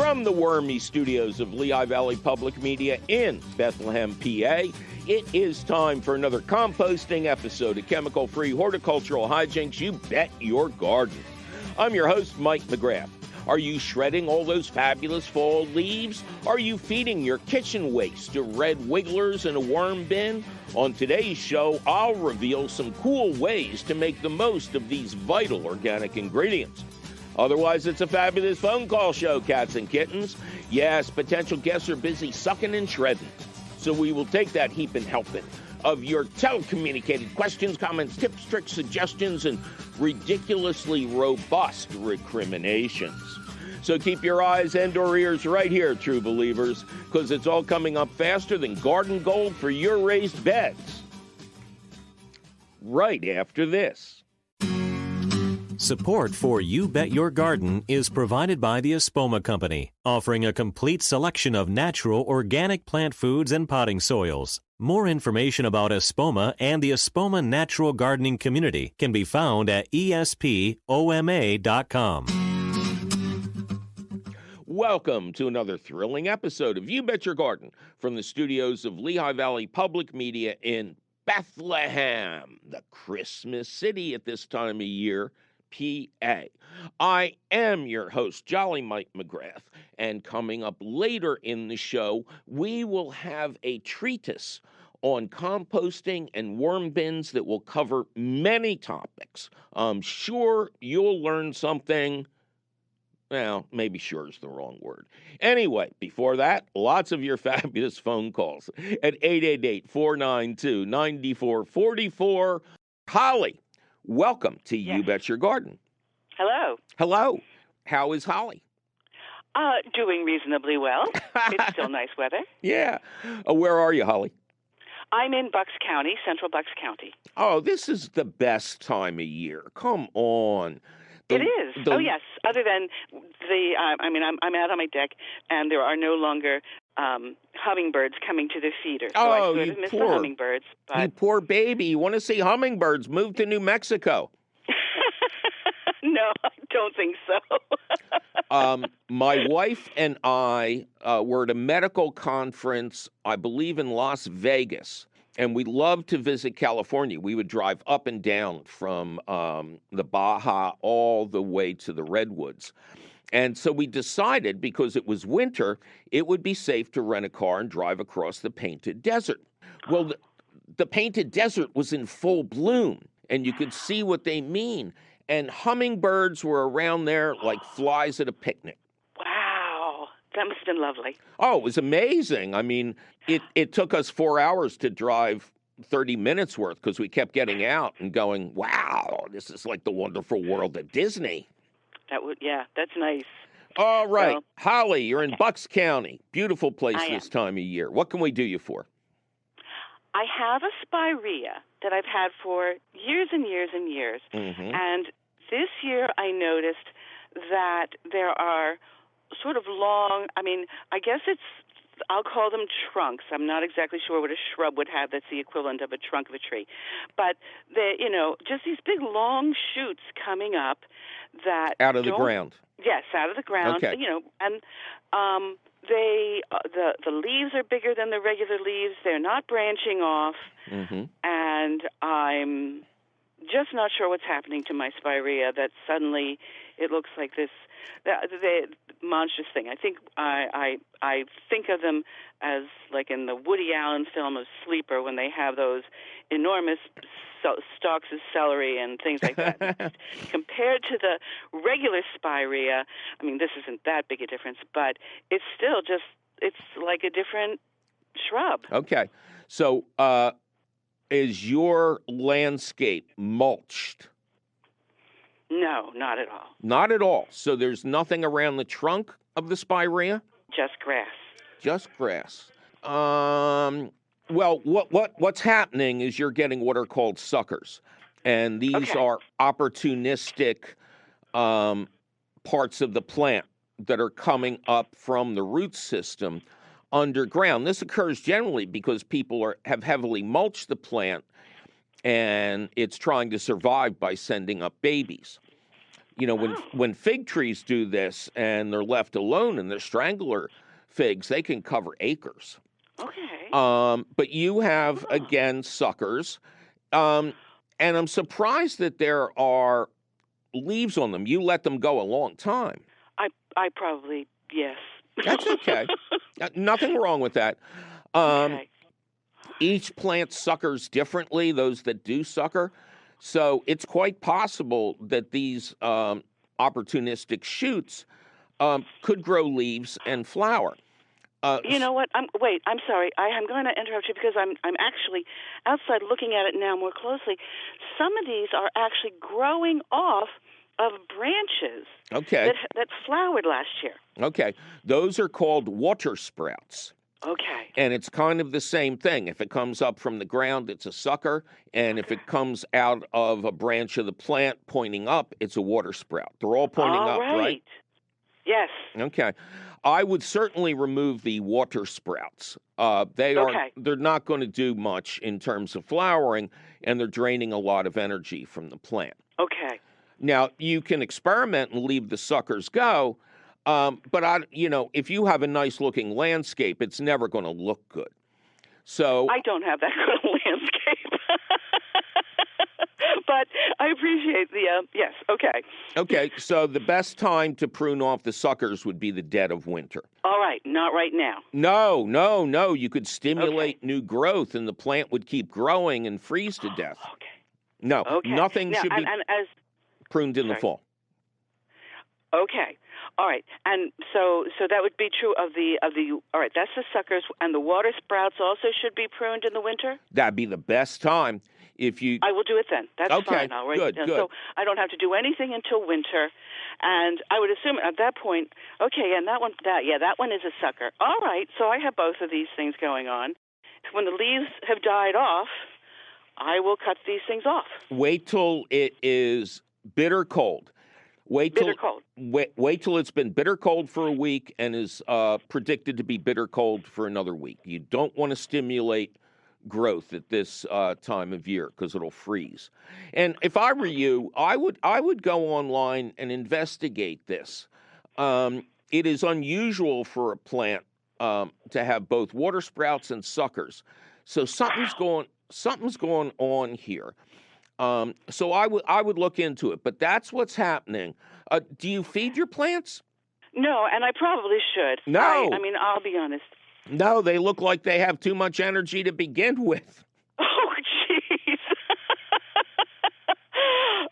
From the wormy studios of Lehigh Valley Public Media in Bethlehem, PA, it is time for another composting episode of chemical-free horticultural hijinks you bet your garden. I'm your host, Mike McGrath. Are you shredding all those fabulous fall leaves? Are you feeding your kitchen waste to red wigglers in a worm bin? On today's show, I'll reveal some cool ways to make the most of these vital organic ingredients. Otherwise, it's a fabulous phone call show, cats and kittens. Yes, potential guests are busy sucking and shredding. So we will take that heap and helping of your telecommunicated questions, comments, tips, tricks, suggestions, and ridiculously robust recriminations. So keep your eyes and or ears right here, true believers, because it's all coming up faster than garden gold for your raised beds. Right after this. Support for You Bet Your Garden is provided by the Espoma Company, offering a complete selection of natural organic plant foods and potting soils. More information about Espoma and the Espoma Natural Gardening Community can be found at espoma.com. Welcome to another thrilling episode of You Bet Your Garden from the studios of Lehigh Valley Public Media in Bethlehem, the Christmas city at this time of year, PA. I am your host, Jolly Mike McGrath, and coming up later in the show, we will have a treatise on composting and worm bins that will cover many topics. I'm sure you'll learn something. Well, maybe sure is the wrong word. Anyway, before that, lots of your fabulous phone calls at 888-492-9444. Holly, welcome to You Bet Your Garden. Hello. Hello. How is Holly? Doing reasonably well. It's still nice weather. Yeah. Where are you, Holly? I'm in Bucks County, central Bucks County. Oh, this is the best time of year. Come on. It is. Oh, yes. Other than I'm out on my deck, and there are no longer hummingbirds coming to the feeder. So I sort of miss the hummingbirds. But... You poor baby. You want to see hummingbirds? Move to New Mexico. No, I don't think so. My wife and I were at a medical conference, I believe in Las Vegas, and we loved to visit California. We would drive up and down from the Baja all the way to the Redwoods. And so we decided, because it was winter, it would be safe to rent a car and drive across the Painted Desert. Well, the Painted Desert was in full bloom, and you could see what they mean. And hummingbirds were around there like flies at a picnic. Wow. That must have been lovely. Oh, it was amazing. I mean, it took us 4 hours to drive 30 minutes worth because we kept getting out and going, wow, this is like the wonderful world of Disney. That's nice. All right. So, Holly, you're in Bucks County. Beautiful place this time of year. What can we do you for? I have a spirea that I've had for years and years and years. Mm-hmm. And this year I noticed that there are sort of long, I guess I'll call them trunks. I'm not exactly sure what a shrub would have that's the equivalent of a trunk of a tree. But, just these big long shoots coming up that out of the ground. Yes, out of the ground. Okay. And the leaves are bigger than the regular leaves. They're not branching off. Mm-hmm. And I'm just not sure what's happening to my spirea that suddenly it looks like this the monstrous thing. I think I think of them as like in the Woody Allen film of Sleeper when they have those enormous stalks of celery and things like that. Compared to the regular spirea, this isn't that big a difference, but it's still it's like a different shrub. Okay. So is your landscape mulched? No, not at all. Not at all. So there's nothing around the trunk of the spirea? Just grass. Just grass. Well, what's happening is you're getting what are called suckers. And these are opportunistic parts of the plant that are coming up from the root system underground. This occurs generally because people have heavily mulched the plant and it's trying to survive by sending up babies. You know, when fig trees do this and they're left alone and they're strangler figs, they can cover acres. Okay. But you have, again, suckers. And I'm surprised that there are leaves on them. You let them go a long time. I probably, yes. That's okay. Nothing wrong with that. Okay. Each plant suckers differently, those that do sucker. So it's quite possible that these opportunistic shoots could grow leaves and flower. You know what? I'm sorry. I'm going to interrupt you because I'm actually outside looking at it now more closely. Some of these are actually growing off of branches that flowered last year. Okay. Those are called water sprouts. Okay. And it's kind of the same thing. If it comes up from the ground, it's a sucker. And if it comes out of a branch of the plant pointing up, it's a water sprout. They're all pointing up, right? Yes. Okay. I would certainly remove the water sprouts. They're not going to do much in terms of flowering, and they're draining a lot of energy from the plant. Okay. Now, you can experiment and leave the suckers go, but if you have a nice-looking landscape, it's never going to look good. So I don't have that good a landscape, but I appreciate the yes. Okay. Okay, so the best time to prune off the suckers would be the dead of winter. All right, not right now. No. You could stimulate new growth, and the plant would keep growing and freeze to death. Okay. No, nothing should be pruned in the fall. Okay. All right. And so that would be true of the all right, that's the suckers, and the water sprouts also should be pruned in the winter? That'd be the best time. I will do it then. That's fine. All right. Good. So I don't have to do anything until winter. And I would assume at that point, and that one is a sucker. All right. So I have both of these things going on. When the leaves have died off, I will cut these things off. Wait till it is bitter cold. Wait till it's been bitter cold for a week and is predicted to be bitter cold for another week. You don't want to stimulate growth at this time of year because it'll freeze. And if I were you, I would go online and investigate this. It is unusual for a plant to have both water sprouts and suckers. So something's going on here. So I would look into it, but that's what's happening. Do you feed your plants? No, and I probably should. No. I mean, I'll be honest. No, they look like they have too much energy to begin with. Oh, jeez.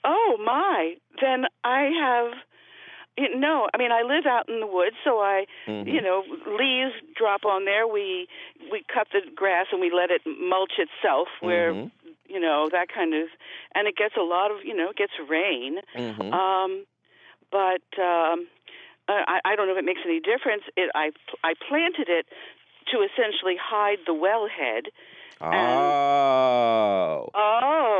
Oh, my. Then I have... No, I mean, I live out in the woods, so leaves drop on there. We cut the grass and we let it mulch itself where, that kind of, and it gets a lot of, it gets rain. But I don't know if it makes any difference. I planted it to essentially hide the wellhead.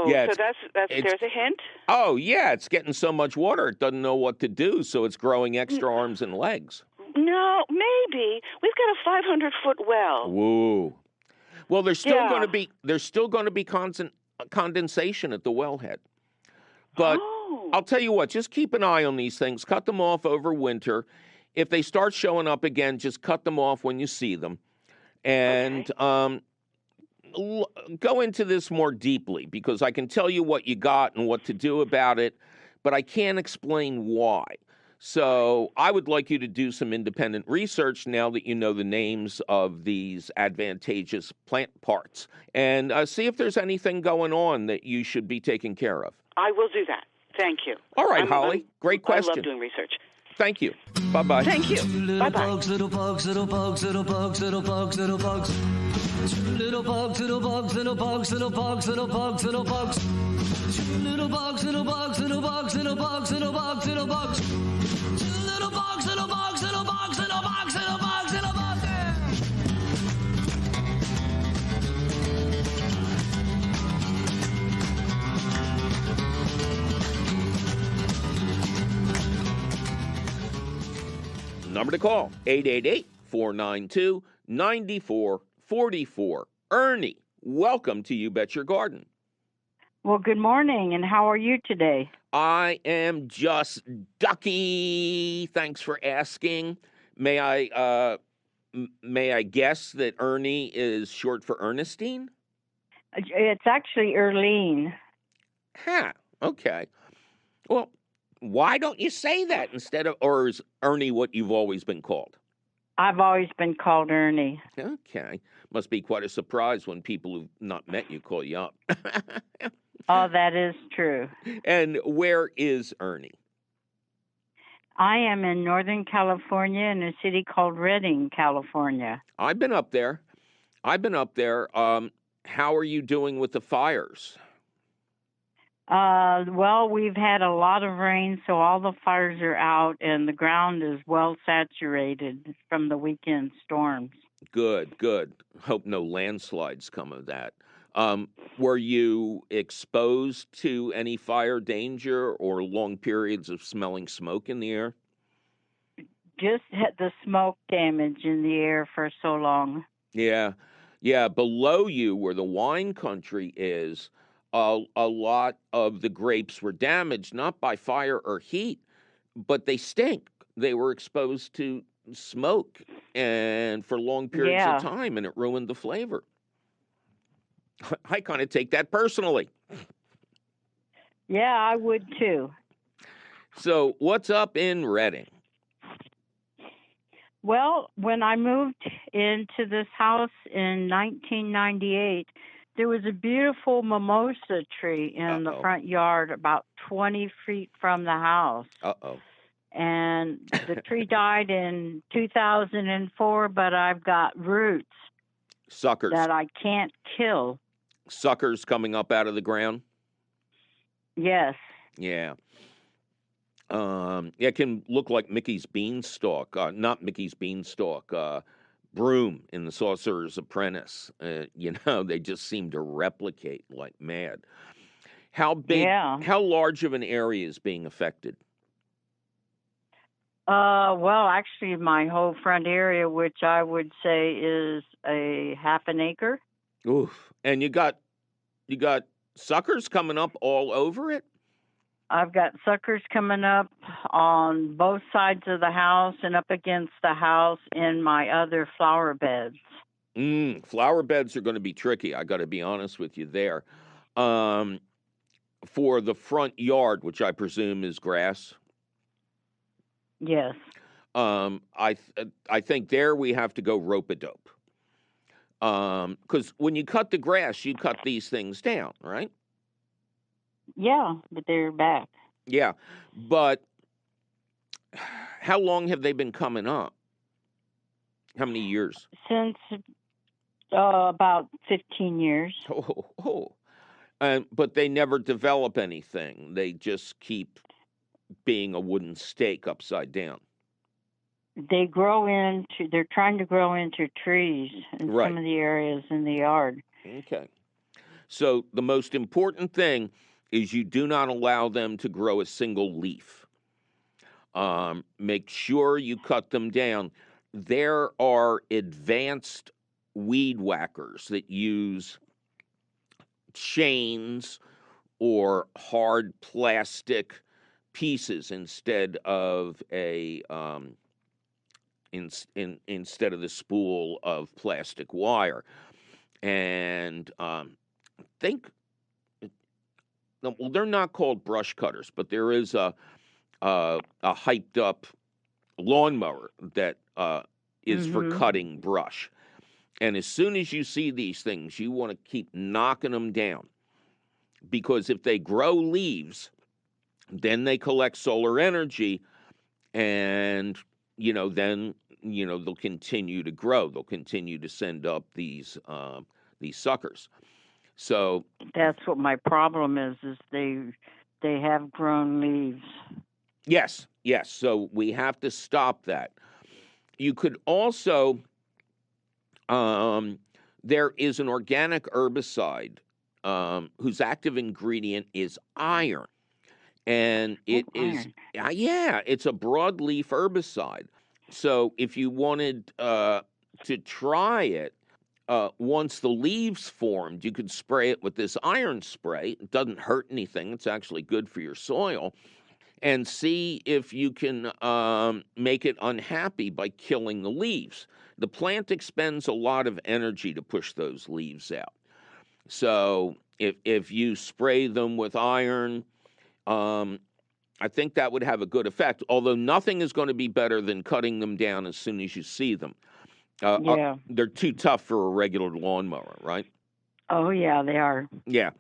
Yeah, so there's a hint? Oh, yeah, it's getting so much water it doesn't know what to do, so it's growing extra arms and legs. No, maybe. We've got a 500-foot well. Whoa. Well, there's still going to be condensation at the wellhead. But I'll tell you what, just keep an eye on these things. Cut them off over winter. If they start showing up again, just cut them off when you see them. And go into this more deeply because I can tell you what you got and what to do about it, but I can't explain why. So I would like you to do some independent research now that you know the names of these advantageous plant parts and see if there's anything going on that you should be taking care of. I will do that. Thank you. All right, Holly. Great question. I love doing research. Thank you. Bye-bye. Thank you. Little Bye-bye. bugs, little bugs, little bugs, little bugs, little bugs, little bugs. Little bugs, little bugs, little bugs, little bugs, little bugs, little bugs. Little bugs, little bugs, little bugs, little bugs, little bugs, little bugs. Little bugs, little bugs, little bugs, little bugs, little bugs, little bugs. Number to call, 888-492-9444. Ernie, welcome to You Bet Your Garden. Well, good morning, and how are you today? I am just ducky. Thanks for asking. May I guess that Ernie is short for Ernestine? It's actually Erlene. Huh. Okay. Well, why don't you say that instead of, or is Ernie what you've always been called? I've always been called Ernie. Okay. Must be quite a surprise when people who've not met you call you up. Oh, that is true. And where is Ernie? I am in Northern California in a city called Redding, California. I've been up there. How are you doing with the fires? Well, we've had a lot of rain, so all the fires are out, and the ground is well saturated from the weekend storms. Good, good. Hope no landslides come of that. Were you exposed to any fire danger or long periods of smelling smoke in the air? Just had the smoke damage in the air for so long. Yeah. Below you, where the wine country is, a lot of the grapes were damaged, not by fire or heat, but they stink. They were exposed to smoke and for long periods of time, and it ruined the flavor. I kind of take that personally. Yeah, I would too. So what's up in Redding? Well, when I moved into this house in 1998, there was a beautiful mimosa tree in the front yard about 20 feet from the house. Uh-oh. And the tree died in 2004, but I've got roots. Suckers. That I can't kill. Suckers coming up out of the ground? Yes. Yeah. It can look like Mickey's beanstalk. Not Mickey's beanstalk. Broom in the Sorcerer's Apprentice. They just seem to replicate like mad. How big? Yeah. How large of an area is being affected? Well, actually, my whole front area, which I would say is a half an acre. Oof! And you got suckers coming up all over it. I've got suckers coming up on both sides of the house and up against the house in my other flower beds. Flower beds are going to be tricky. I got to be honest with you there. For the front yard, which I presume is grass. Yes. I think there we have to go rope-a-dope. Because when you cut the grass, you cut these things down, right? Yeah, but they're back. Yeah, but how long have they been coming up? How many years? Since about 15 years. But they never develop anything. They just keep being a wooden stake upside down. They're trying to grow into trees in some of the areas in the yard. Okay. So the most important thing is you do not allow them to grow a single leaf. Make sure you cut them down. There are advanced weed whackers that use chains or hard plastic pieces instead of instead of the spool of plastic wire. And well, they're not called brush cutters, but there is a hyped up lawnmower that is for cutting brush. And as soon as you see these things, you want to keep knocking them down, because if they grow leaves, then they collect solar energy, and then they'll continue to grow. They'll continue to send up these suckers. So that's what my problem is they have grown leaves. Yes. So we have to stop that. You could also, there is an organic herbicide whose active ingredient is iron. And it's a broadleaf herbicide. So if you wanted to try it, once the leaves formed, you could spray it with this iron spray. It doesn't hurt anything. It's actually good for your soil. And see if you can make it unhappy by killing the leaves. The plant expends a lot of energy to push those leaves out. So if you spray them with iron, I think that would have a good effect, although nothing is going to be better than cutting them down as soon as you see them. They're too tough for a regular lawnmower, right? Oh, yeah, they are. Yeah.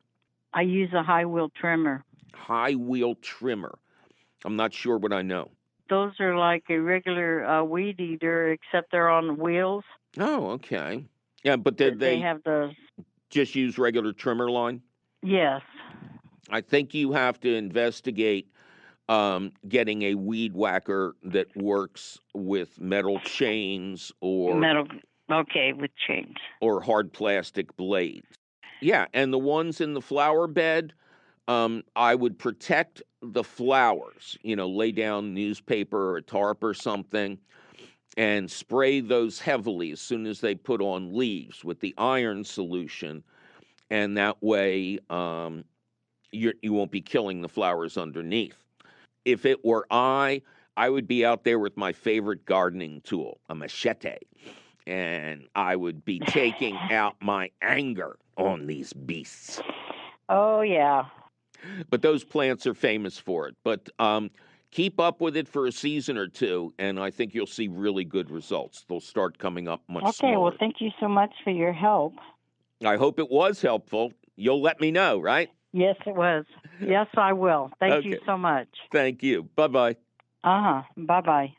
I use a high-wheel trimmer. High-wheel trimmer. I'm not sure what I know. Those are like a regular weed eater, except they're on wheels. Oh, okay. Yeah, but they have the... just use regular trimmer line? Yes. I think you have to investigate getting a weed whacker that works with metal chains or... with chains. Or hard plastic blades. Yeah, and the ones in the flower bed, I would protect the flowers, lay down newspaper or a tarp or something, and spray those heavily as soon as they put on leaves with the iron solution, and that way you won't be killing the flowers underneath. If it were I would be out there with my favorite gardening tool, a machete, and I would be taking out my anger on these beasts. Oh, yeah. But those plants are famous for it. But keep up with it for a season or two, and I think you'll see really good results. They'll start coming up much smaller. Okay, well, thank you so much for your help. I hope it was helpful. You'll let me know, right? Yes, it was. Yes, I will. Thank you so much. Thank you. Bye-bye. Bye-bye.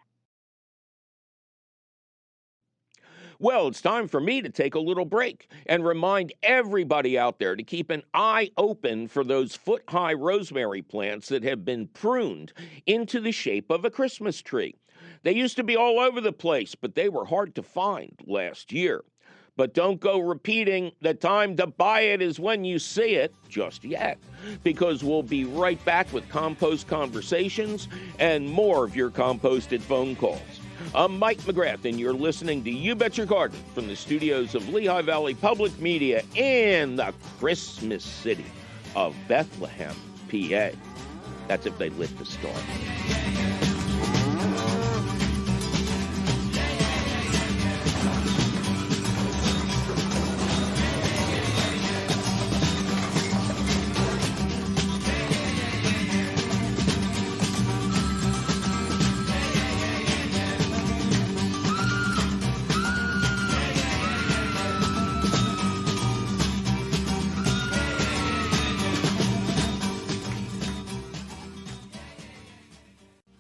Well, it's time for me to take a little break and remind everybody out there to keep an eye open for those foot-high rosemary plants that have been pruned into the shape of a Christmas tree. They used to be all over the place, but they were hard to find last year. But don't go repeating the time to buy it is when you see it just yet, because we'll be right back with Compost Conversations and more of your composted phone calls. I'm Mike McGrath, and you're listening to You Bet Your Garden from the studios of Lehigh Valley Public Media in the Christmas city of Bethlehem, PA. That's if they lit the storm.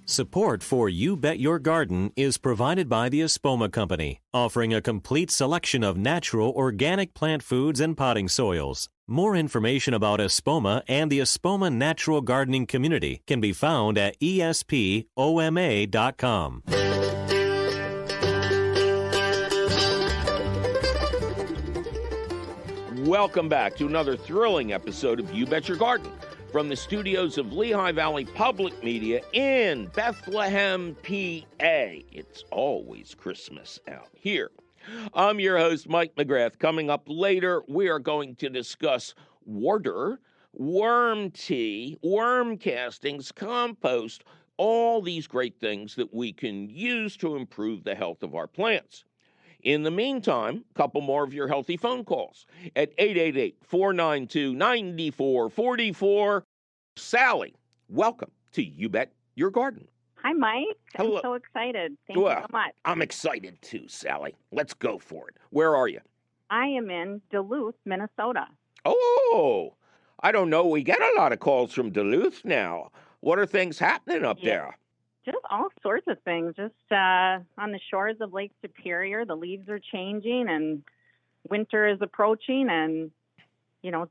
Support for You Bet Your Garden is provided by the Espoma Company, offering a complete selection of natural organic plant foods and potting soils. More information about Espoma and the Espoma Natural Gardening Community can be found at espoma.com. Welcome back to another thrilling episode of You Bet Your Garden from the studios of Lehigh Valley Public Media in Bethlehem, PA. It's always Christmas out here. I'm your host, Mike McGrath. Coming up later, we are going to discuss water, worm tea, worm castings, compost, all these great things that we can use to improve the health of our plants. In the meantime, a couple more of your healthy phone calls at 888-492-9444. Sally, welcome to You Bet Your Garden. Hi, Mike. Hello. I'm so excited. Thank you so much. I'm excited too, Sally. Let's go for it. Where are you? I am in Duluth, Minnesota. Oh, I don't know. We get a lot of calls from Duluth now. What are things happening up there? Just all sorts of things. Just on the shores of Lake Superior, the leaves are changing and winter is approaching and,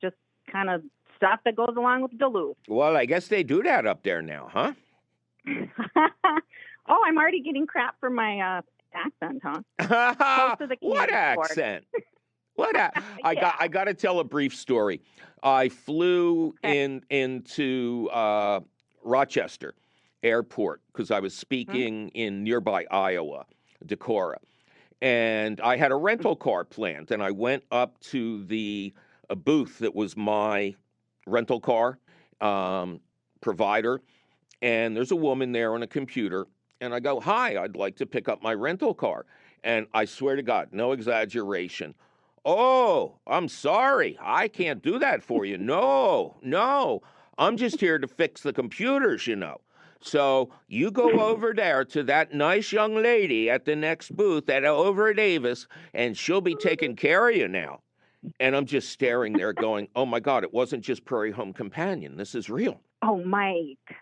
just kind of stuff that goes along with Duluth. Well, I guess they do that up there now, huh? Oh, I'm already getting crap for my accent, huh? What accent? I got to tell a brief story. I flew into Rochester Airport because I was speaking in nearby Iowa, Decorah. And I had a rental car planned, and I went up to the booth that was my rental car provider, and there's a woman there on a computer, and I go, "Hi, I'd like to pick up my rental car." And I swear to God, no exaggeration. "Oh, I'm sorry. I can't do that for you. No. I'm just here to fix the computers, you know. So you go over there to that nice young lady at the next booth over at Avis, and she'll be taking care of you now." And I'm just staring there going, oh, my God, it wasn't just Prairie Home Companion. This is real. Oh, Mike.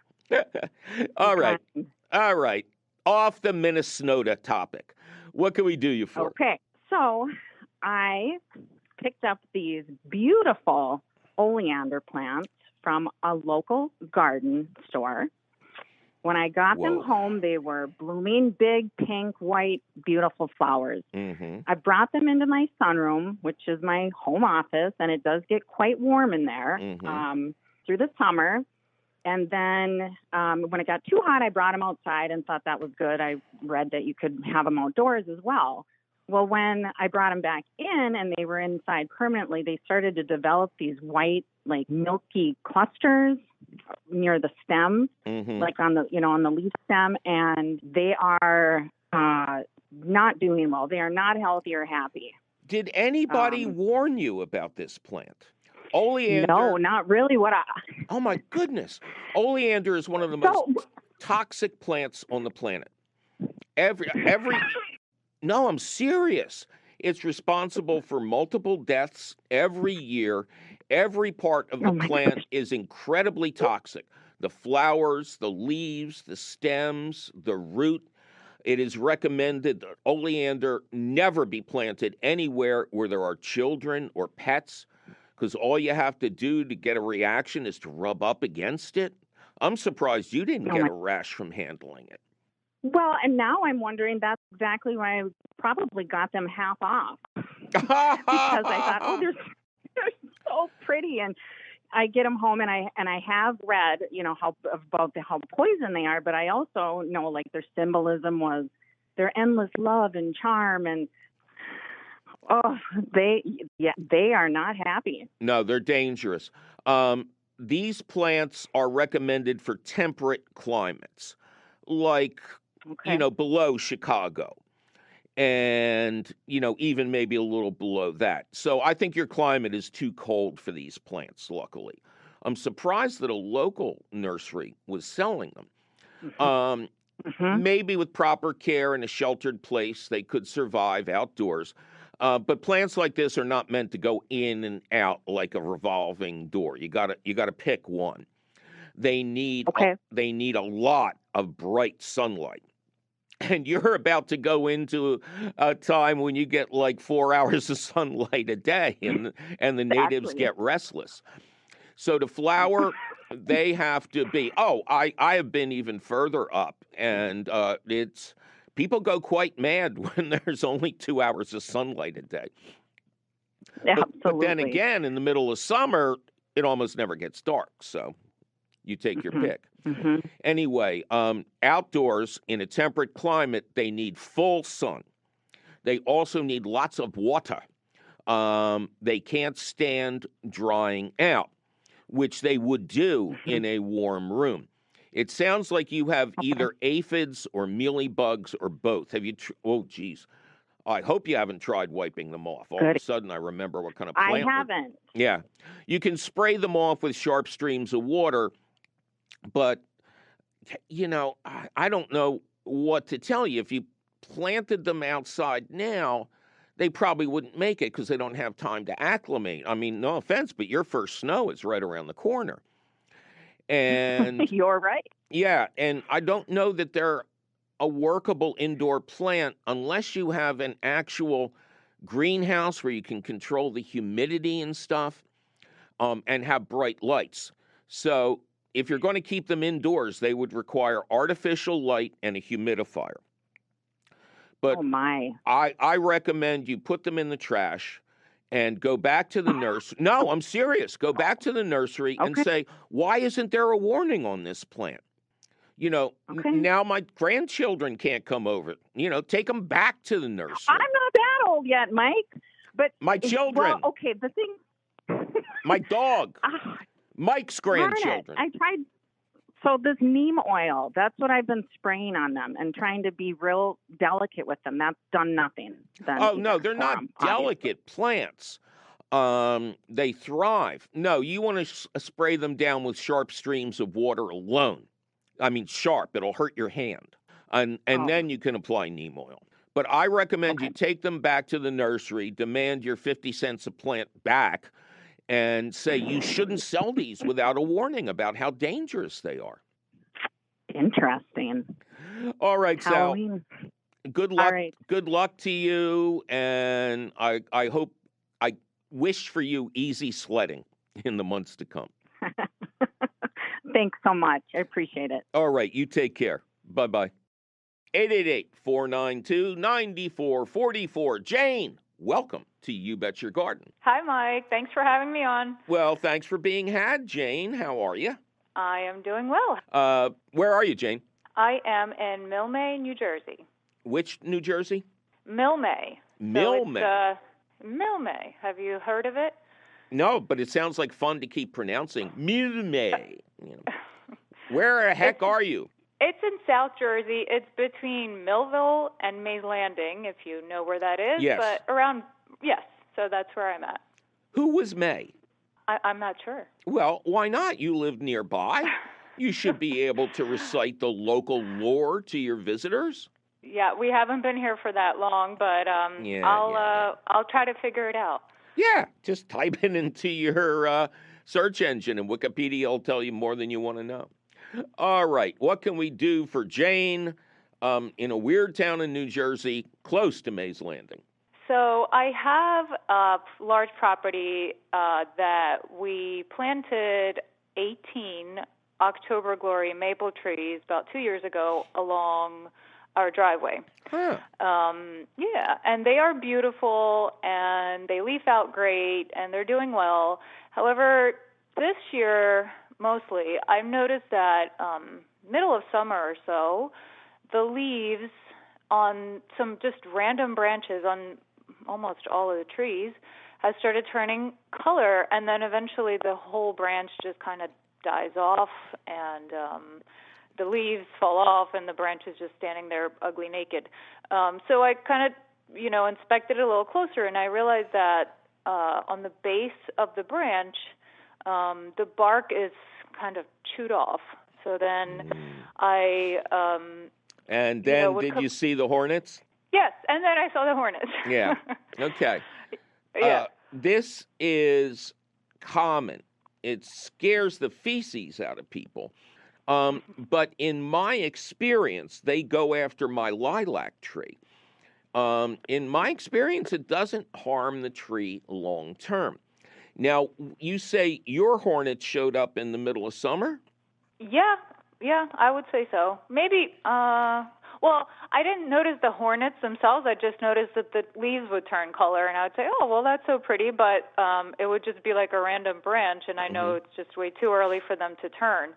All right. Off the Minnesota topic. What can we do you for? Okay. So I picked up these beautiful oleander plants from a local garden store. When I got them home, they were blooming, big, pink, white, beautiful flowers. Mm-hmm. I brought them into my sunroom, which is my home office, and it does get quite warm in there through the summer. And then when it got too hot, I brought them outside and thought that was good. I read that you could have them outdoors as well. Well, when I brought them back in and they were inside permanently, they started to develop these white, like milky clusters near the stem, like on the leaf stem, and they are not doing well. They are not healthy or happy. Did anybody warn you about this plant? Oleander? No, not really. Oh my goodness! Oleander is one of the most toxic plants on the planet. No, I'm serious. It's responsible for multiple deaths every year. Every part of the plant is incredibly toxic. The flowers, the leaves, the stems, the root. It is recommended that oleander never be planted anywhere where there are children or pets, because all you have to do to get a reaction is to rub up against it. I'm surprised you didn't get a rash from handling it. Well, and now I'm wondering, that's exactly why I probably got them half off. Because I thought, they're so pretty, and I get them home, and I have read, how poison they are, but I also know like their symbolism was their endless love and charm, and they are not happy. No, they're dangerous. These plants are recommended for temperate climates, like below Chicago. And, even maybe a little below that. So I think your climate is too cold for these plants, luckily. I'm surprised that a local nursery was selling them. Maybe with proper care in a sheltered place, they could survive outdoors. But plants like this are not meant to go in and out like a revolving door. You gotta pick one. They need a lot of bright sunlight. And you're about to go into a time when you get like 4 hours of sunlight a day, and the natives get restless. So to flower, they have to be. I have been even further up, and people go quite mad when there's only 2 hours of sunlight a day. But then again, in the middle of summer, it almost never gets dark. So you take your pick. Anyway, outdoors in a temperate climate, they need full sun. They also need lots of water. They can't stand drying out, which they would do in a warm room. It sounds like you have either aphids or mealybugs or both. Have you? Oh, geez. I hope you haven't tried wiping them off. All of a sudden, I remember what kind of plant. I haven't. Yeah. You can spray them off with sharp streams of water, but, I don't know what to tell you. If you planted them outside now, they probably wouldn't make it because they don't have time to acclimate. I mean, no offense, but your first snow is right around the corner. And you're right. Yeah, and I don't know that they're a workable indoor plant unless you have an actual greenhouse where you can control the humidity and stuff, and have bright lights. So if you're going to keep them indoors, they would require artificial light and a humidifier. But I recommend you put them in the trash and go back to the nursery. No, I'm serious. Go back to the nursery and say, why isn't there a warning on this plant? Now my grandchildren can't come over. Take them back to the nursery. I'm not that old yet, Mike. But my children. Well, okay, the thing. My dog. Mike's grandchildren. I tried. So this neem oil, that's what I've been spraying on them and trying to be real delicate with them. That's done nothing. No, they're not delicate plants. They thrive. No, you want to spray them down with sharp streams of water alone. I mean, sharp. It'll hurt your hand. And then you can apply neem oil. But I recommend you take them back to the nursery, demand your 50 cents a plant back, and say you shouldn't sell these without a warning about how dangerous they are. Interesting. All right, Halloween. Sal. Good luck. All right. Good luck to you, and I wish for you easy sledding in the months to come. Thanks so much. I appreciate it. All right, you take care. Bye-bye. 888-492-9444. Jane, welcome to You Bet Your Garden. Hi, Mike. Thanks for having me on. Well, thanks for being had, Jane. How are you? I am doing well. Where are you, Jane? I am in Milne, New Jersey. Which New Jersey? Milne. Milne. So Milne. Have you heard of it? No, but it sounds like fun to keep pronouncing. Milne. Where the heck are you? It's in South Jersey. It's between Millville and Mays Landing, if you know where that is. Yes. But yes, so that's where I'm at. Who was May? I'm not sure. Well, why not? You live nearby. You should be able to recite the local lore to your visitors. Yeah, we haven't been here for that long, but I'll try to figure it out. Yeah, just type it into your search engine, and Wikipedia will tell you more than you want to know. All right, what can we do for Jane in a weird town in New Jersey close to Mays Landing? So I have a large property that we planted 18 October Glory maple trees about 2 years ago along our driveway. Huh. And they are beautiful, and they leaf out great, and they're doing well. However, this year, mostly, I've noticed that middle of summer or so, the leaves on some just random branches on almost all of the trees has started turning color, and then eventually the whole branch just kind of dies off, and the leaves fall off, and the branch is just standing there ugly naked. So I kind of, inspected it a little closer, and I realized that on the base of the branch, the bark is kind of chewed off. So then And then did you see the hornets? Yes, and then I saw the hornets. Yeah. Okay. Yeah. This is common. It scares the feces out of people. But in my experience, they go after my lilac tree. In my experience, it doesn't harm the tree long term. Now, you say your hornets showed up in the middle of summer? Yeah, I would say so. Maybe, well, I didn't notice the hornets themselves. I just noticed that the leaves would turn color, and I would say, oh, well, that's so pretty, but it would just be like a random branch, and I know it's just way too early for them to turn.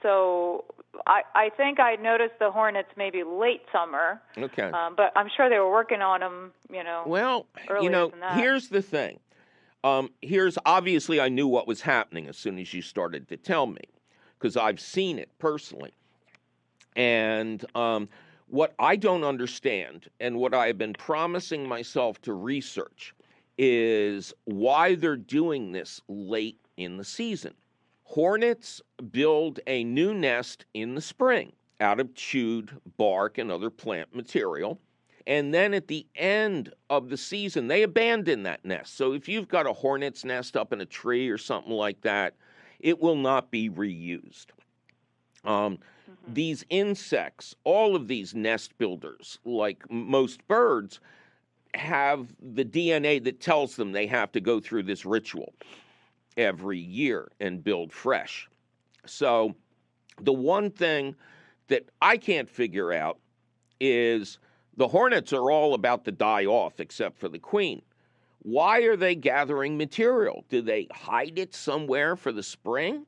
So I think I noticed the hornets maybe late summer. Okay. But I'm sure they were working on them, Well, earlier than that. Here's the thing. Obviously I knew what was happening as soon as you started to tell me, because I've seen it personally. And what I don't understand, and what I have been promising myself to research, is why they're doing this late in the season. Hornets build a new nest in the spring out of chewed bark and other plant material. And then at the end of the season, they abandon that nest. So if you've got a hornet's nest up in a tree or something like that, it will not be reused. These insects, all of these nest builders, like most birds, have the DNA that tells them they have to go through this ritual every year and build fresh. So the one thing that I can't figure out is the hornets are all about to die off except for the queen. Why are they gathering material? Do they hide it somewhere for the spring?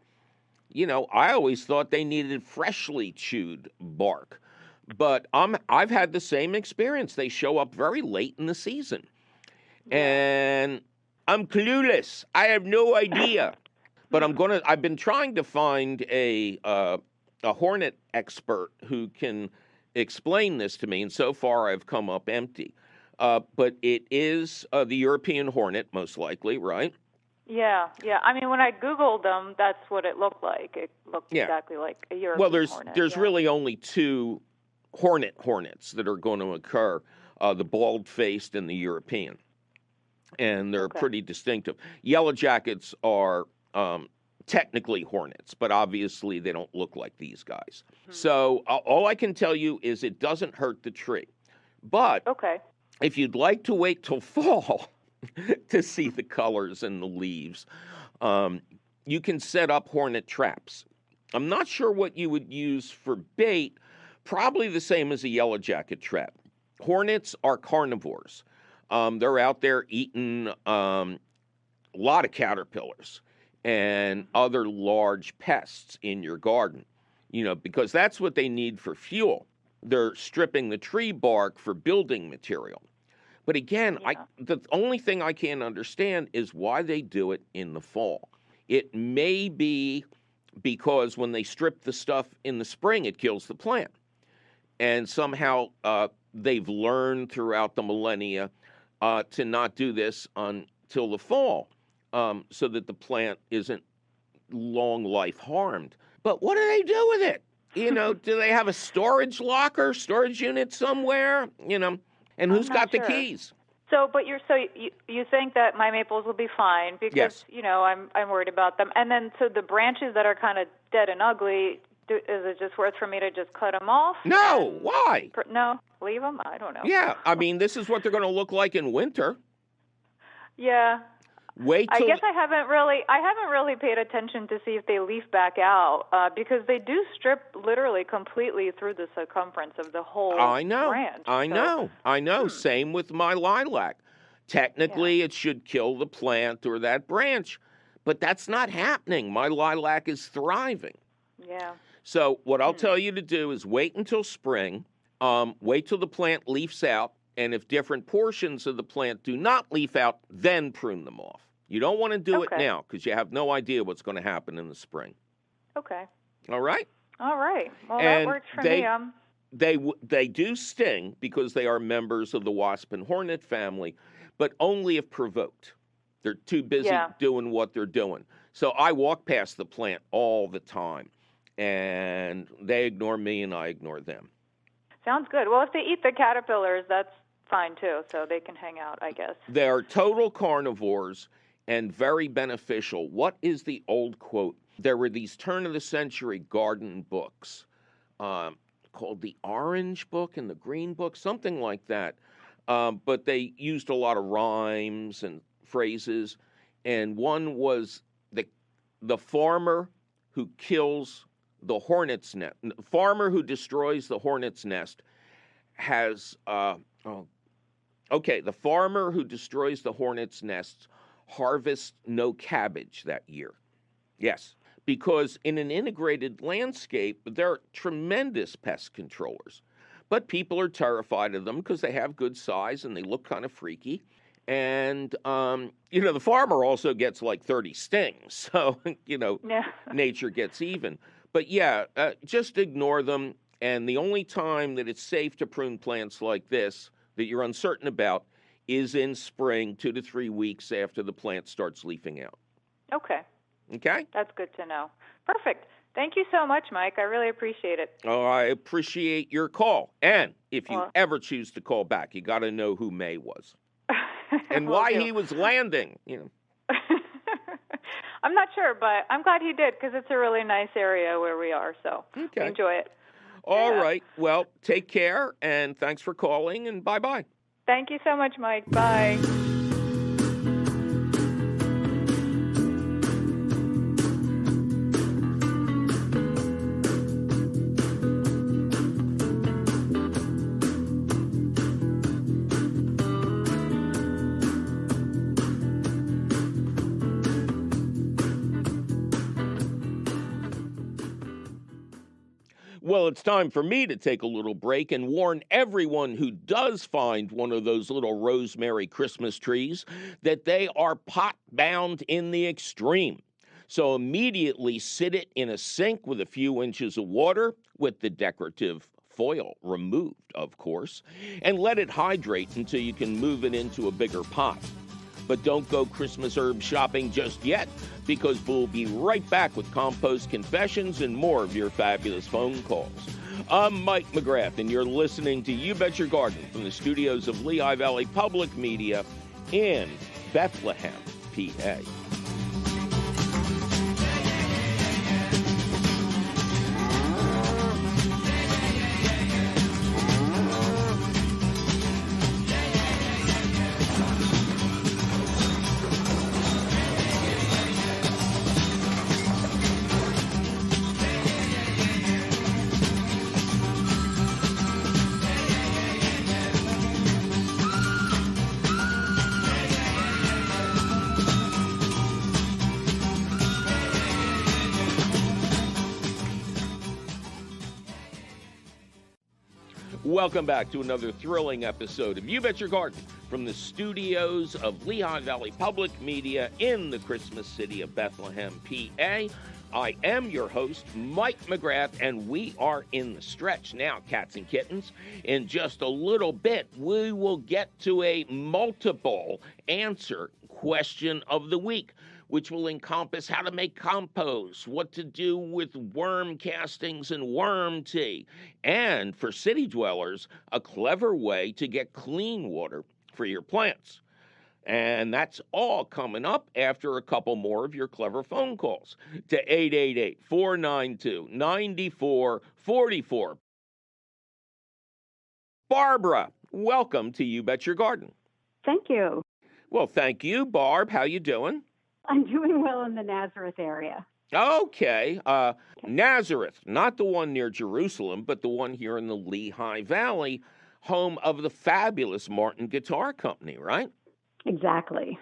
I always thought they needed freshly chewed bark. But I've had the same experience. They show up very late in the season. And I'm clueless. I have no idea. But I've been trying to find a hornet expert who can explain this to me, and so far I've come up empty. But it is the European hornet, most likely, right? Yeah. I mean, when I Googled them, that's what it looked like. It looked exactly like a European hornet. Well, there's really only two hornets that are going to occur, the bald-faced and the European. And they're pretty distinctive. Yellow jackets are technically hornets, but obviously they don't look like these guys. So all I can tell you is it doesn't hurt the tree. But if you'd like to wait till fall to see the colors and the leaves, you can set up hornet traps. I'm not sure what you would use for bait, probably the same as a yellow jacket trap. Hornets are carnivores. They're out there eating a lot of caterpillars and other large pests in your garden, because that's what they need for fuel. They're stripping the tree bark for building material. But again, the only thing I can't understand is why they do it in the fall. It may be because when they strip the stuff in the spring, it kills the plant. And somehow they've learned throughout the millennia to not do this until the fall, so that the plant isn't long life harmed. But what do they do with it? Do they have a storage unit somewhere? And who's got the keys? So you think that my maples will be fine because I'm worried about them. And then so the branches that are kind of dead and ugly, is it just worth for me to just cut them off? No, why? No, leave them. I don't know. Yeah, I mean this is what they're going to look like in winter. Yeah. Wait till... I guess I haven't really paid attention to see if they leaf back out because they do strip literally completely through the circumference of the whole branch. I know. Same with my lilac. Technically, it should kill the plant or that branch, but that's not happening. My lilac is thriving. Yeah. So what I'll tell you to do is wait until spring, wait till the plant leafs out, and if different portions of the plant do not leaf out, then prune them off. You don't want to do it now because you have no idea what's going to happen in the spring. Okay. All right? All right. Well, that works for me. They do sting because they are members of the wasp and hornet family, but only if provoked. They're too busy doing what they're doing. So I walk past the plant all the time, and they ignore me and I ignore them. Sounds good. Well, if they eat the caterpillars, that's fine too, so they can hang out, I guess. They are total carnivores and very beneficial. What is the old quote? There were these turn-of-the-century garden books called the Orange Book and the Green Book, something like that. But they used a lot of rhymes and phrases, and one was the farmer who kills the hornet's nest. The farmer who destroys the hornet's nest has... the farmer who destroys the hornet's nest harvests no cabbage that year. Yes, because in an integrated landscape, they're tremendous pest controllers. But people are terrified of them because they have good size and they look kind of freaky. And, the farmer also gets like 30 stings. So, nature gets even. But just ignore them. And the only time that it's safe to prune plants like this that you're uncertain about is in spring, 2 to 3 weeks after the plant starts leafing out. Okay. Okay? That's good to know. Perfect. Thank you so much, Mike. I really appreciate it. Oh, I appreciate your call. And if you ever choose to call back, you got to know who May was and why he was landing. I'm not sure, but I'm glad he did because it's a really nice area where we are, so we enjoy it. All right. Well, take care, and thanks for calling, and bye-bye. Thank you so much, Mike. Bye. Well, it's time for me to take a little break and warn everyone who does find one of those little rosemary Christmas trees that they are pot bound in the extreme. So immediately sit it in a sink with a few inches of water, with the decorative foil removed, of course, and let it hydrate until you can move it into a bigger pot. But don't go Christmas herb shopping just yet, because we'll be right back with Compost Confessions and more of your fabulous phone calls. I'm Mike McGrath, and you're listening to You Bet Your Garden from the studios of Lehigh Valley Public Media in Bethlehem, PA. Welcome back to another thrilling episode of You Bet Your Garden from the studios of Lehigh Valley Public Media in the Christmas city of Bethlehem, PA. I am your host, Mike McGrath, and we are in the stretch now, cats and kittens. In just a little bit, we will get to a multiple answer question of the week, which will encompass how to make compost, what to do with worm castings and worm tea, and for city dwellers, a clever way to get clean water for your plants. And that's all coming up after a couple more of your clever phone calls to 888-492-9444. Barbara, welcome to You Bet Your Garden. Thank you. Well, thank you, Barb. How you doing? I'm doing well in the Nazareth area. Okay. Nazareth, not the one near Jerusalem, but the one here in the Lehigh Valley, home of the fabulous Martin Guitar Company, right? Exactly.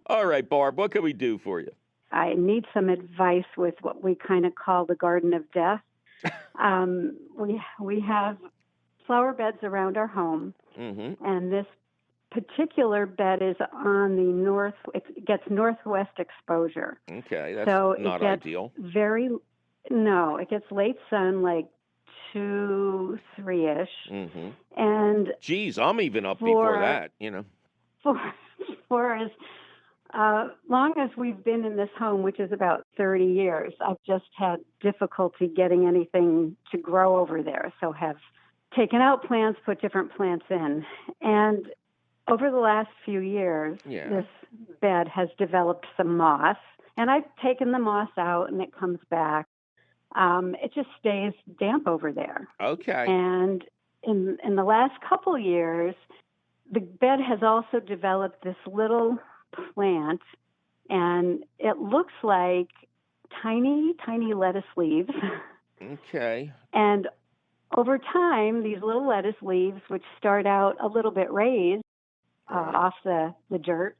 All right, Barb, what can we do for you? I need some advice with what we kind of call the Garden of Death. We have flower beds around our home, and this particular bed is on the north. It gets northwest exposure. Okay, that's so not it gets ideal. It gets late sun, like 2, 3-ish. And geez, I'm even up before that, you know. For as long as we've been in this home, which is about 30 years, I've just had difficulty getting anything to grow over there. So have taken out plants, put different plants in. And over the last few years, this bed has developed some moss, and I've taken the moss out, and it comes back. It just stays damp over there. Okay. And in the last couple years, the bed has also developed this little plant, and it looks like tiny, tiny lettuce leaves. Okay. And over time, these little lettuce leaves, which start out a little bit raised, off the dirt,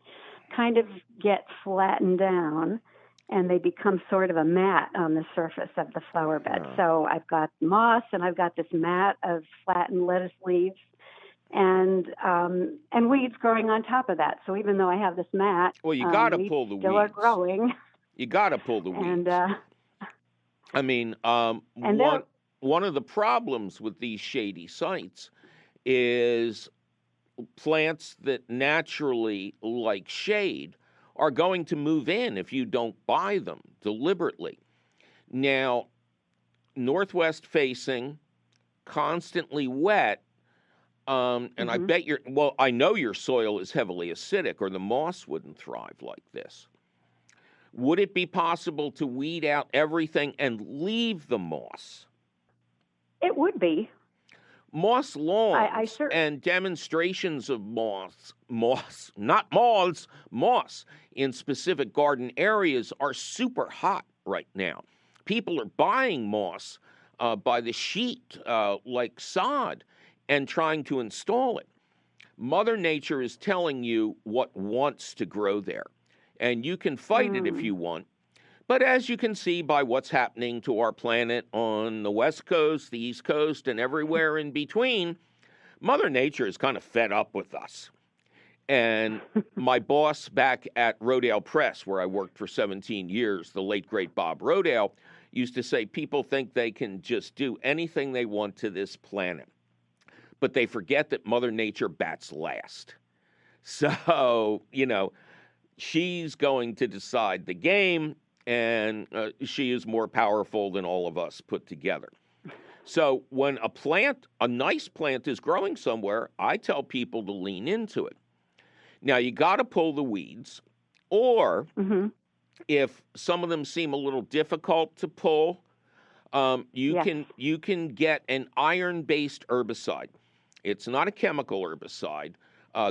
kind of get flattened down, and they become sort of a mat on the surface of the flower bed. So I've got moss, and I've got this mat of flattened lettuce leaves, and weeds growing on top of that. So even though I have this mat, well, you got to pull the weeds. Still are growing. You got to pull the weeds. And I mean, one of the problems with these shady sites is plants that naturally like shade are going to move in if you don't buy them deliberately. Now, northwest facing, constantly wet, and I bet I know your soil is heavily acidic, or the moss wouldn't thrive like this. Would it be possible to weed out everything and leave the moss? It would be. Moss lawns and demonstrations of moss in specific garden areas are super hot right now. People are buying moss by the sheet, like sod, and trying to install it. Mother Nature is telling you what wants to grow there, and you can fight it if you want, But as you can see by what's happening to our planet on the West Coast, the East Coast, and everywhere in between, Mother Nature is kind of fed up with us. And my boss back at Rodale Press, where I worked for 17 years, the late, great Bob Rodale, used to say people think they can just do anything they want to this planet. But they forget that Mother Nature bats last. So, she's going to decide the game, and she is more powerful than all of us put together. So when a nice plant is growing somewhere, I tell people to lean into it. Now, you got to pull the weeds, or if some of them seem a little difficult to pull, you can get an iron-based herbicide. It's not a chemical herbicide.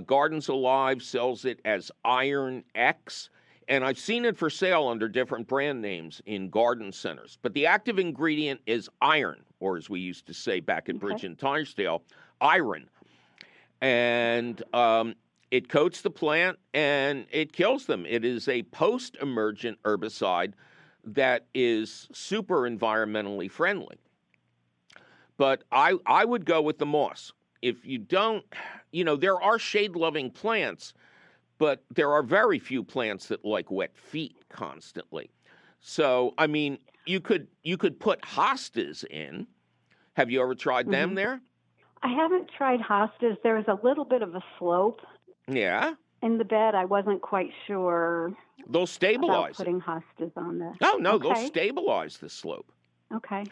Gardens Alive sells it as Iron X, and I've seen it for sale under different brand names in garden centers. But the active ingredient is iron, or as we used to say back at Bridge and Tiresdale, iron. And it coats the plant and it kills them. It is a post-emergent herbicide that is super environmentally friendly. But I would go with the moss. If you don't, there are shade-loving plants, but there are very few plants that like wet feet constantly. So, I mean, you could put hostas in. Have you ever tried them there? I haven't tried hostas. There's a little bit of a slope. Yeah. In the bed, I wasn't quite sure. They'll stabilize about putting hostas on there. Oh, no, they'll stabilize the slope. Okay.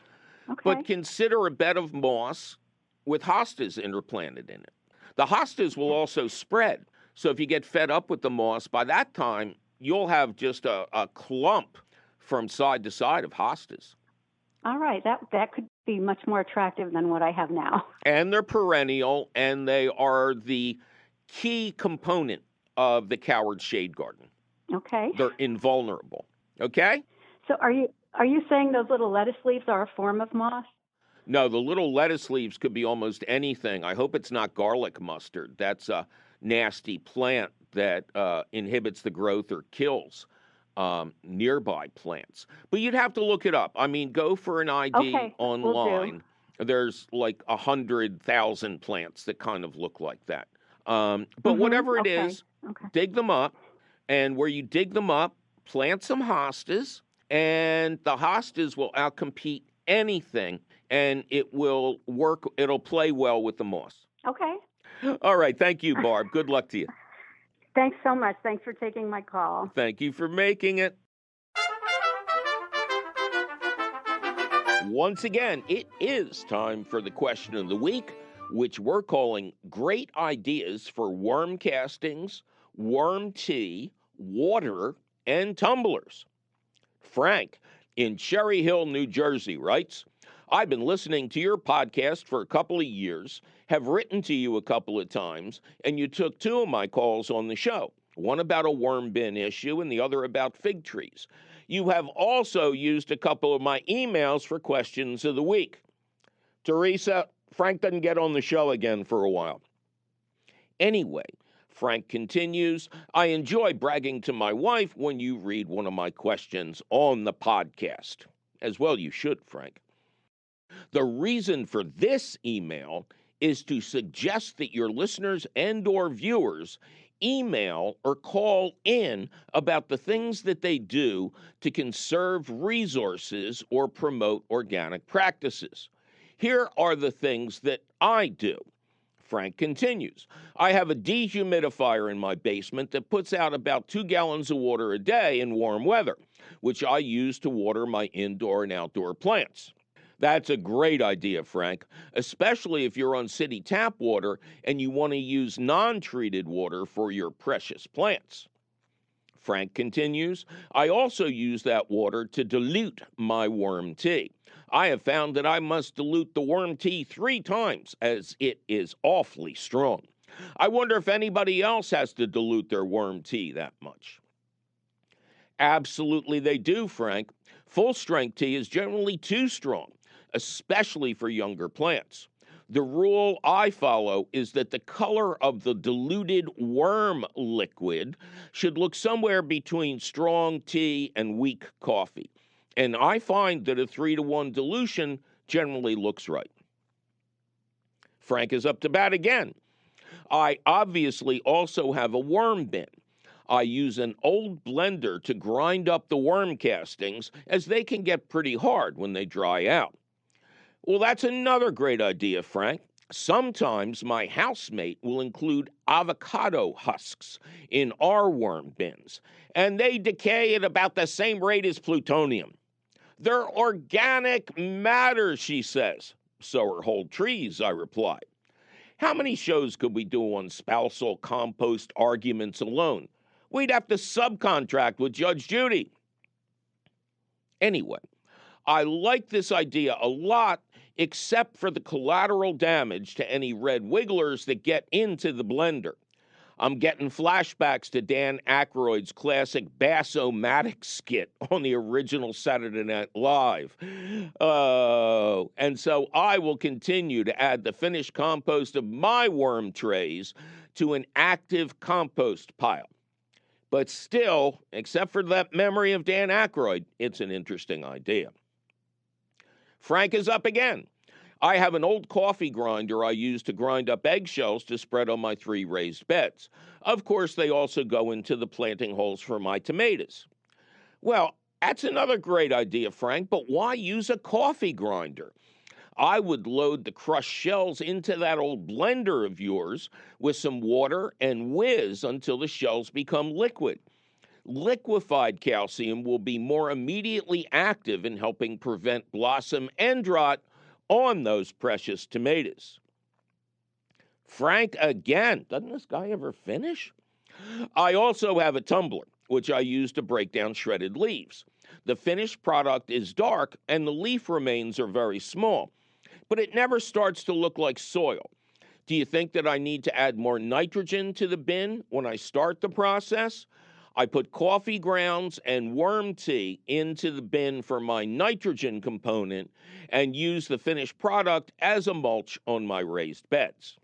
But consider a bed of moss with hostas interplanted in it. The hostas will also spread. So if you get fed up with the moss, by that time, you'll have just a clump from side to side of hostas. All right. That could be much more attractive than what I have now. And they're perennial, and they are the key component of the Coward Shade Garden. Okay. They're invulnerable. Okay? So are you saying those little lettuce leaves are a form of moss? No, the little lettuce leaves could be almost anything. I hope it's not garlic mustard. That's a nasty plant that inhibits the growth or kills nearby plants. But you'd have to look it up. I mean, go for an ID online. There's like 100,000 plants that kind of look like that. But whatever it is, dig them up. And where you dig them up, plant some hostas. And the hostas will outcompete anything. And it will work. It'll play well with the moss. Okay. All right. Thank you, Barb. Good luck to you. Thanks so much. Thanks for taking my call. Thank you for making it. Once again, it is time for the question of the week, which we're calling Great Ideas for Worm Castings, Worm Tea, Water, and Tumblers. Frank in Cherry Hill, New Jersey writes, I've been listening to your podcast for a couple of years, have written to you a couple of times, and you took two of my calls on the show, one about a worm bin issue and the other about fig trees. You have also used a couple of my emails for questions of the week. Teresa, Frank doesn't get on the show again for a while. Anyway, Frank continues, I enjoy bragging to my wife when you read one of my questions on the podcast. As well you should, Frank. The reason for this email is to suggest that your listeners and or viewers email or call in about the things that they do to conserve resources or promote organic practices. Here are the things that I do. Frank continues, I have a dehumidifier in my basement that puts out about 2 gallons of water a day in warm weather, which I use to water my indoor and outdoor plants. That's a great idea, Frank, especially if you're on city tap water and you want to use non-treated water for your precious plants. Frank continues, I also use that water to dilute my worm tea. I have found that I must dilute the worm tea 3 times as it is awfully strong. I wonder if anybody else has to dilute their worm tea that much. Absolutely they do, Frank. Full-strength tea is generally too strong, especially for younger plants. The rule I follow is that the color of the diluted worm liquid should look somewhere between strong tea and weak coffee. And I find that a 3-to-1 dilution generally looks right. Frank is up to bat again. I obviously also have a worm bin. I use an old blender to grind up the worm castings, as they can get pretty hard when they dry out. Well, that's another great idea, Frank. Sometimes my housemate will include avocado husks in our worm bins, and they decay at about the same rate as plutonium. They're organic matter, she says. So are whole trees, I reply. How many shows could we do on spousal compost arguments alone? We'd have to subcontract with Judge Judy. Anyway, I like this idea a lot, except for the collateral damage to any red wigglers that get into the blender. I'm getting flashbacks to Dan Aykroyd's classic Bass-O-Matic skit on the original Saturday Night Live. And so I will continue to add the finished compost of my worm trays to an active compost pile. But still, except for that memory of Dan Aykroyd, it's an interesting idea. Frank is up again. I have an old coffee grinder I use to grind up eggshells to spread on my 3 raised beds. Of course, they also go into the planting holes for my tomatoes. Well, that's another great idea, Frank, but why use a coffee grinder? I would load the crushed shells into that old blender of yours with some water and whiz until the shells become liquid. Liquefied calcium will be more immediately active in helping prevent blossom end rot on those precious tomatoes. Frank again. Doesn't this guy ever finish? I also have a tumbler, which I use to break down shredded leaves. The finished product is dark and the leaf remains are very small, but it never starts to look like soil. Do you think that I need to add more nitrogen to the bin when I start the process? I put coffee grounds and worm tea into the bin for my nitrogen component and use the finished product as a mulch on my raised beds.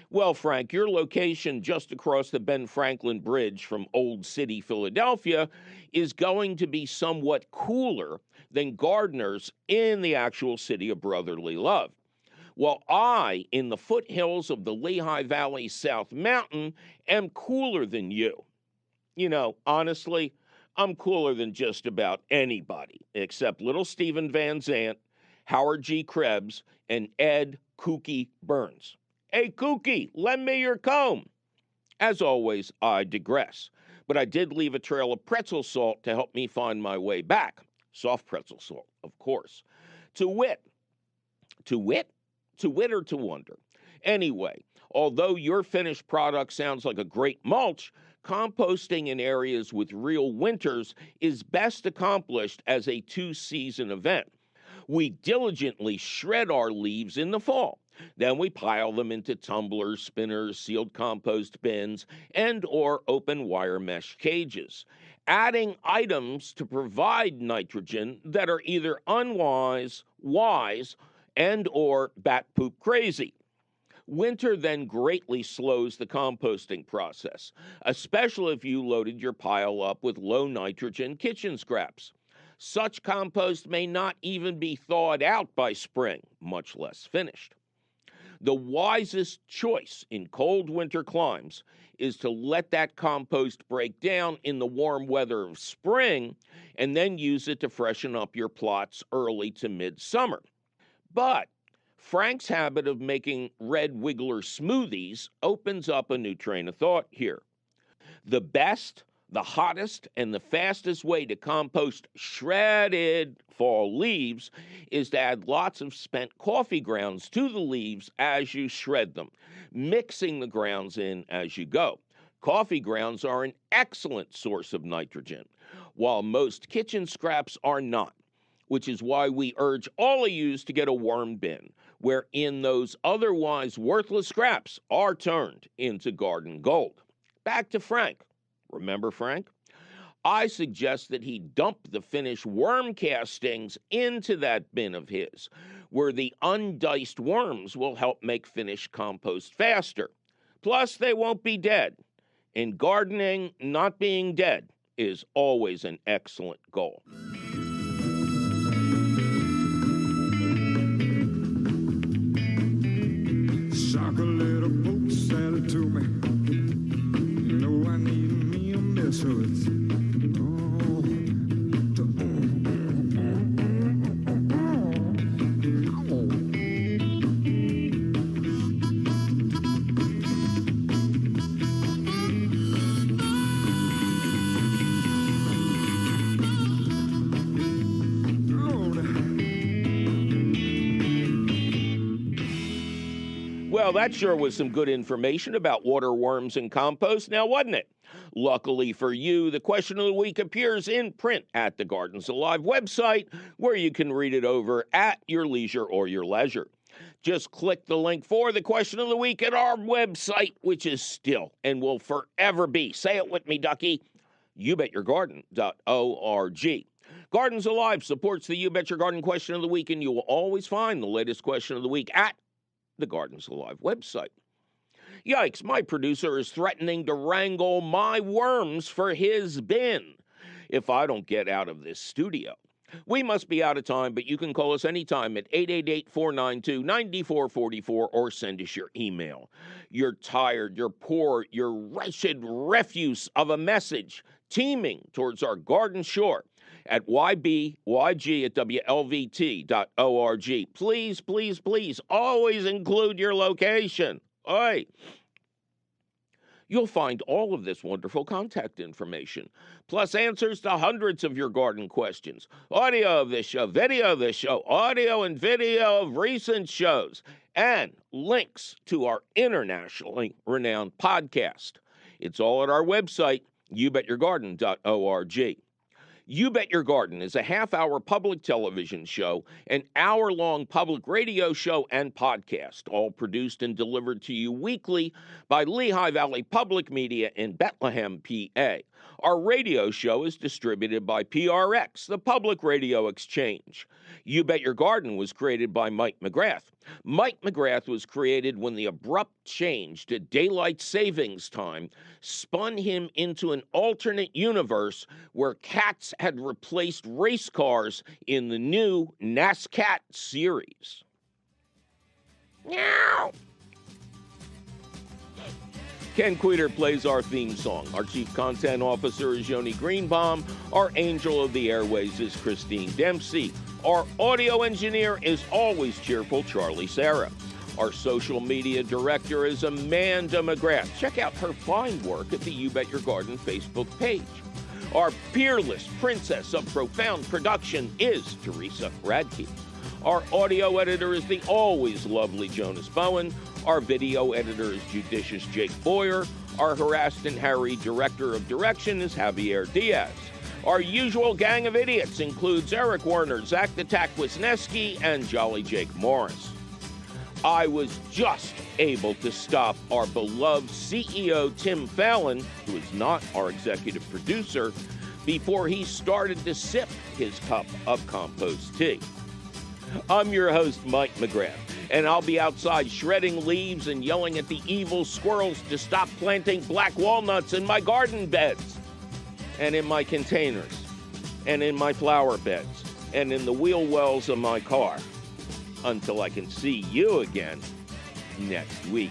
Well, Frank, your location just across the Ben Franklin Bridge from Old City, Philadelphia, is going to be somewhat cooler than gardeners in the actual city of brotherly love. While I, in the foothills of the Lehigh Valley South Mountain, am cooler than you. You know, honestly, I'm cooler than just about anybody, except little Stephen Van Zandt, Howard G. Krebs, and Ed Kooky Burns. Hey, Kooky, lend me your comb. As always, I digress, but I did leave a trail of pretzel salt to help me find my way back. Soft pretzel salt, of course. To wit or to wonder. Anyway, although your finished product sounds like a great mulch, composting in areas with real winters is best accomplished as a 2-season event. We diligently shred our leaves in the fall. Then we pile them into tumblers, spinners, sealed compost bins, and or open wire mesh cages, adding items to provide nitrogen that are either unwise, wise, and or bat poop crazy. Winter then greatly slows the composting process, especially if you loaded your pile up with low nitrogen kitchen scraps. Such compost may not even be thawed out by spring, much less finished. The wisest choice in cold winter climes is to let that compost break down in the warm weather of spring and then use it to freshen up your plots early to midsummer. But Frank's habit of making red wiggler smoothies opens up a new train of thought here. The best, the hottest, and the fastest way to compost shredded fall leaves is to add lots of spent coffee grounds to the leaves as you shred them, mixing the grounds in as you go. Coffee grounds are an excellent source of nitrogen, while most kitchen scraps are not, which is why we urge all of you to get a worm bin, wherein those otherwise worthless scraps are turned into garden gold. Back to Frank. Remember Frank? I suggest that he dump the finished worm castings into that bin of his, where the undiced worms will help make finished compost faster. Plus, they won't be dead. In gardening, not being dead is always an excellent goal. Shock a little boat, sell it to me. You know I need me a mess of it. Well, that sure was some good information about water worms and compost, now wasn't it? Luckily for you, the question of the week appears in print at the Gardens Alive website, where you can read it over at your leisure or your leisure. Just click the link for the question of the week at our website, which is still and will forever be, say it with me, Ducky, youbetyourgarden.org. Gardens Alive supports the You Bet Your Garden question of the week, and you will always find the latest question of the week at the Gardens Alive website. Yikes, my producer is threatening to wrangle my worms for his bin if I don't get out of this studio. We must be out of time, but you can call us anytime at 888-492-9444 or send us your email. You're tired, you're poor, you're wretched refuse of a message teeming towards our garden shore at YBYG at WLVT.org. Please, please, please, always include your location. Oi. You'll find all of this wonderful contact information, plus answers to hundreds of your garden questions, audio of this show, video of this show, audio and video of recent shows, and links to our internationally renowned podcast. It's all at our website, youbetyourgarden.org. You Bet Your Garden is a half-hour public television show, an hour-long public radio show, and podcast, all produced and delivered to you weekly by Lehigh Valley Public Media in Bethlehem, PA. Our radio show is distributed by PRX, the Public Radio Exchange. You Bet Your Garden was created by Mike McGrath. Mike McGrath was created when the abrupt change to daylight savings time spun him into an alternate universe where cats had replaced race cars in the new NASCAT series. Meow. Ken Queter plays our theme song. Our chief content officer is Yoni Greenbaum. Our angel of the airways is Christine Dempsey. Our audio engineer is always cheerful Charlie Sarah. Our social media director is Amanda McGrath. Check out her fine work at the You Bet Your Garden Facebook page. Our peerless princess of profound production is Teresa Radke. Our audio editor is the always lovely Jonas Bowen. Our video editor is judicious Jake Boyer. Our harassed and harried director of direction is Javier Diaz. Our usual gang of idiots includes Eric Werner, Zach the Tack Wisniewski, and Jolly Jake Morris. I was just able to stop our beloved CEO Tim Fallon, who is not our executive producer, before he started to sip his cup of compost tea. I'm your host, Mike McGrath, and I'll be outside shredding leaves and yelling at the evil squirrels to stop planting black walnuts in my garden beds, and in my containers, and in my flower beds, and in the wheel wells of my car, until I can see you again next week.